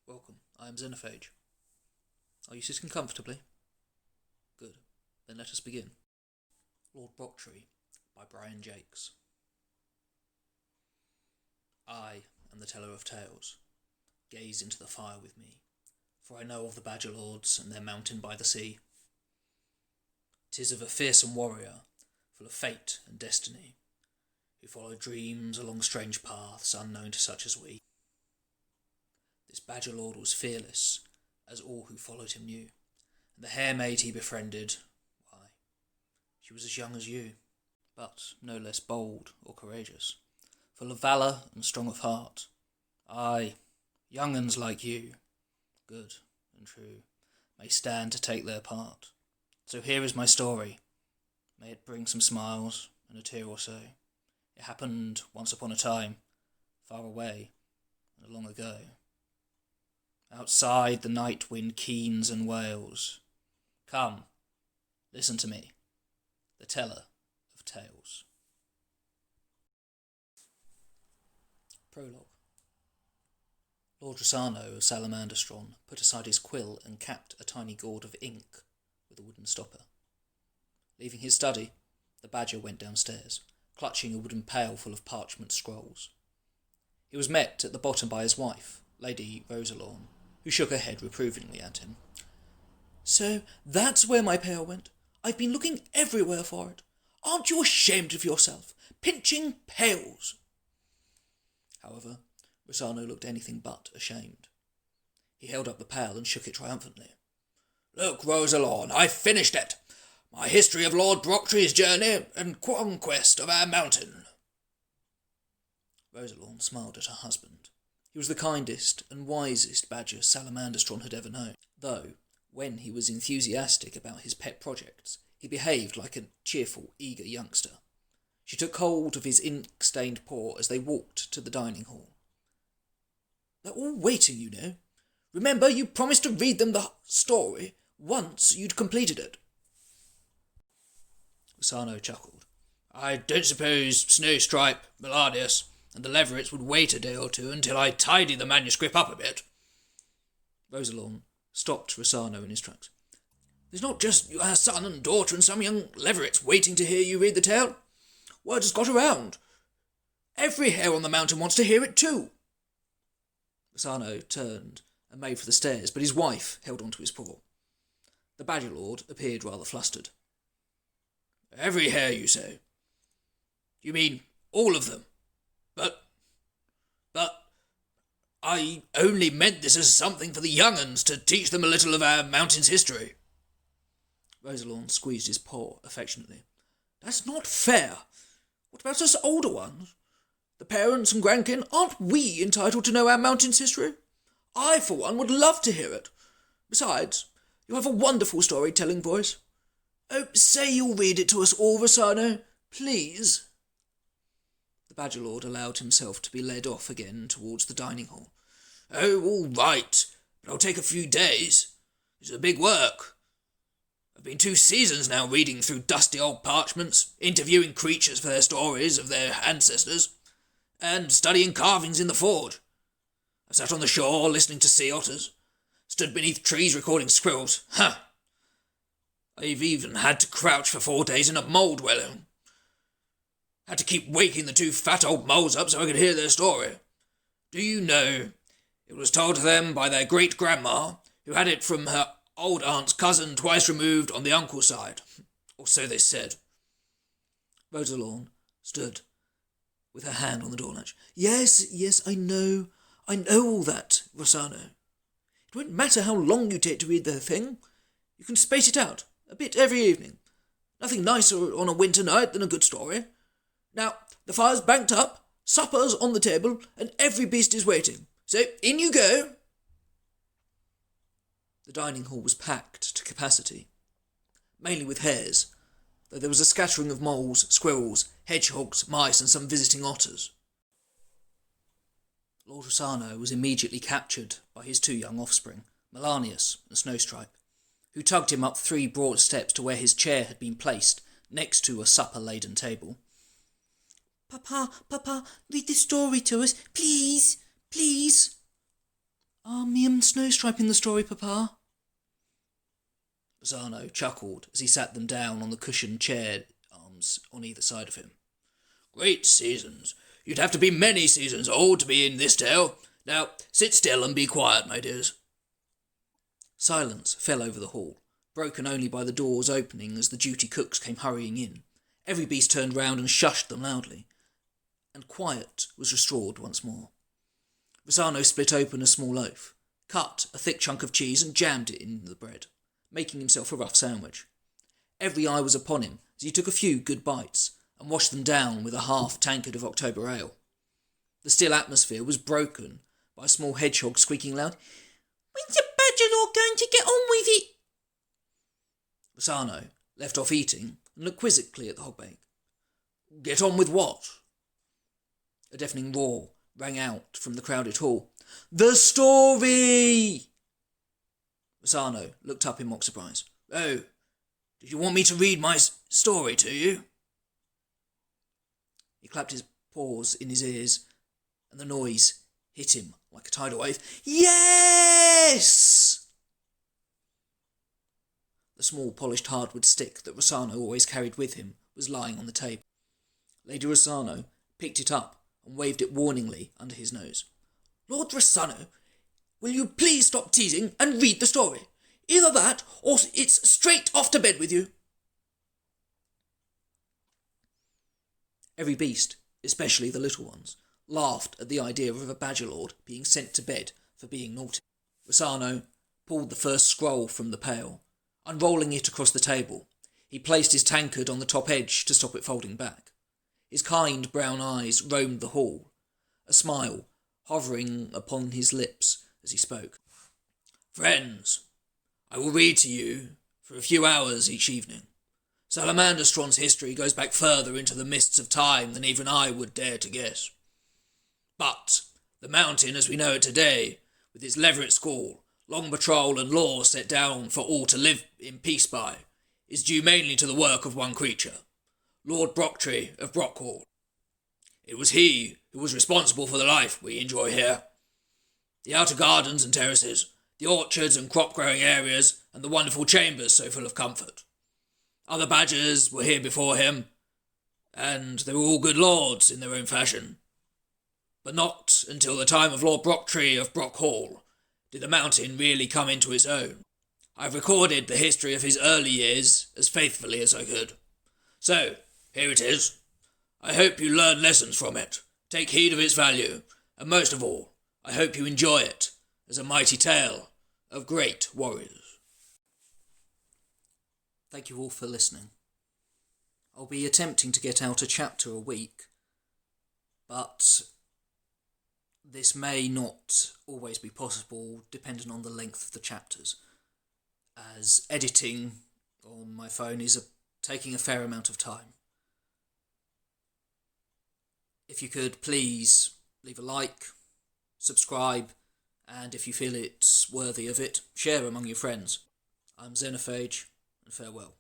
Welcome, I am Xenophage. Are you sitting comfortably? Good, then let us begin. Lord Brocktree, by Jaques. I am the teller of tales. Gaze into the fire with me, for I know of the Badger Lords and their mountain by the sea. 'Tis of a fearsome warrior, full of fate and destiny, who followed dreams along strange paths unknown to such as we. This Badger Lord was fearless, as all who followed him knew, and the hair maid he befriended, why, she was as young as you, but no less bold or courageous, full of valour and strong of heart. Aye, young uns like you, good and true, may stand to take their part. So here is my story. May it bring some smiles and a tear or so. It happened once upon a time, far away and long ago. Outside the night wind keens and wails. Come, listen to me, the teller of tales. Prologue. Lord Rossano of Salamanderstron put aside his quill and capped a tiny gourd of ink with a wooden stopper. Leaving his study, the Badger went downstairs, clutching a wooden pail full of parchment scrolls. He was met at the bottom by his wife, Lady Rosalorn, who shook her head reprovingly at him. So that's where my pail went. I've been looking everywhere for it. Aren't you ashamed of yourself, pinching pails? However, Rossano looked anything but ashamed. He held up the pail and shook it triumphantly. Look, Rosalorn, I've finished it. My history of Lord Brocktree's journey and conquest of our mountain. Rosalorn smiled at her husband. He was the kindest and wisest Badger Salamanderstron had ever known, though, when he was enthusiastic about his pet projects, he behaved like a cheerful, eager youngster. She took hold of his ink-stained paw as they walked to the dining hall. They're all waiting, you know. Remember, you promised to read them the story once you'd completed it. Rossano chuckled. I don't suppose Snowstripe, Melanius, and the Leverets would wait a day or two until I tidy the manuscript up a bit. Rosalorn stopped Rossano in his tracks. There's not just your son and daughter and some young Leverets waiting to hear you read the tale. Word has got around. Every hare on the mountain wants to hear it too. Rossano turned and made for the stairs, but his wife held on to his paw. The Badger Lord appeared rather flustered. Every hare, you say? You mean all of them? But, I only meant this as something for the young uns to teach them a little of our mountain's history. Rosalorn squeezed his paw affectionately. That's not fair. What about us older ones? The parents and grandkin, aren't we entitled to know our mountain's history? I, for one, would love to hear it. Besides, you have a wonderful storytelling voice. Oh, say you'll read it to us all, Rossano, please. The Badger Lord allowed himself to be led off again towards the dining hall. Oh, all right, but I'll take a few days. It's a big work. I've been 2 seasons now reading through dusty old parchments, interviewing creatures for their stories of their ancestors, and studying carvings in the forge. I've sat on the shore listening to sea otters, stood beneath trees recording squirrels. I've even had to crouch for 4 days in a mole dwelling. Had to keep waking the 2 fat old moles up so I could hear their story. Do you know, it was told to them by their great-grandma, who had it from her old aunt's cousin twice removed on the uncle's side. Or so they said. Rosalorn stood with her hand on the door latch. Yes, I know all that, Rossano. It won't matter how long you take to read the thing. You can space it out, a bit every evening. Nothing nicer on a winter night than a good story. Now, the fire's banked up, supper's on the table, and every beast is waiting. So, in you go. The dining hall was packed to capacity, mainly with hares, though there was a scattering of moles, squirrels, hedgehogs, mice, and some visiting otters. Lord Rossano was immediately captured by his 2 young offspring, Melanius and Snowstripe, who tugged him up 3 broad steps to where his chair had been placed next to a supper-laden table. Papa, read the story to us, please. Are me and Snowstripe in the story, Papa? Rosano chuckled as he sat them down on the cushioned chair arms on either side of him. Great seasons. You'd have to be many seasons old to be in this tale. Now, sit still and be quiet, my dears. Silence fell over the hall, broken only by the doors opening as the duty cooks came hurrying in. Every beast turned round and shushed them loudly, and quiet was restored once more. Rosano split open a small loaf, cut a thick chunk of cheese and jammed it in the bread, making himself a rough sandwich. Every eye was upon him as he took a few good bites and washed them down with a half-tankard of October ale. The still atmosphere was broken by a small hedgehog squeaking loud, "When's the Badger going to get on with it?" Rosano left off eating and looked quizzically at the hogbake. Get on with what? A deafening roar rang out from the crowded hall. "The story!" Rosano looked up in mock surprise. Oh, did you want me to read my story to you? He clapped his paws in his ears, and the noise hit him like a tidal wave. "Yes!" The small polished hardwood stick that Rosano always carried with him was lying on the table. Lady Rosano picked it up and waved it warningly under his nose. "Lord Rosano, will you please stop teasing and read the story? Either that, or it's straight off to bed with you." Every beast, especially the little ones, laughed at the idea of a badger lord being sent to bed for being naughty. Rosano pulled the first scroll from the pail. Unrolling it across the table, he placed his tankard on the top edge to stop it folding back. His kind brown eyes roamed the hall, a smile hovering upon his lips as he spoke. Friends, I will read to you for a few hours each evening. Salamanderstron's history goes back further into the mists of time than even I would dare to guess. But the mountain as we know it today, with its Leverett School, long patrol and law set down for all to live in peace by, is due mainly to the work of one creature, Lord Brocktree of Brockhall. It was he who was responsible for the life we enjoy here. The outer gardens and terraces, the orchards and crop-growing areas, and the wonderful chambers so full of comfort. Other badgers were here before him, and they were all good lords in their own fashion. But not until the time of Lord Brocktree of Brockhall did the mountain really come into its own. I've recorded the history of his early years as faithfully as I could. So, here it is. I hope you learn lessons from it, take heed of its value, and most of all, I hope you enjoy it as a mighty tale of great warriors. Thank you all for listening. I'll be attempting to get out a chapter a week, but this may not always be possible depending on the length of the chapters, as editing on my phone is taking a fair amount of time. If you could please leave a like, subscribe, and if you feel it's worthy of it, share among your friends. I'm Xenophage, and farewell.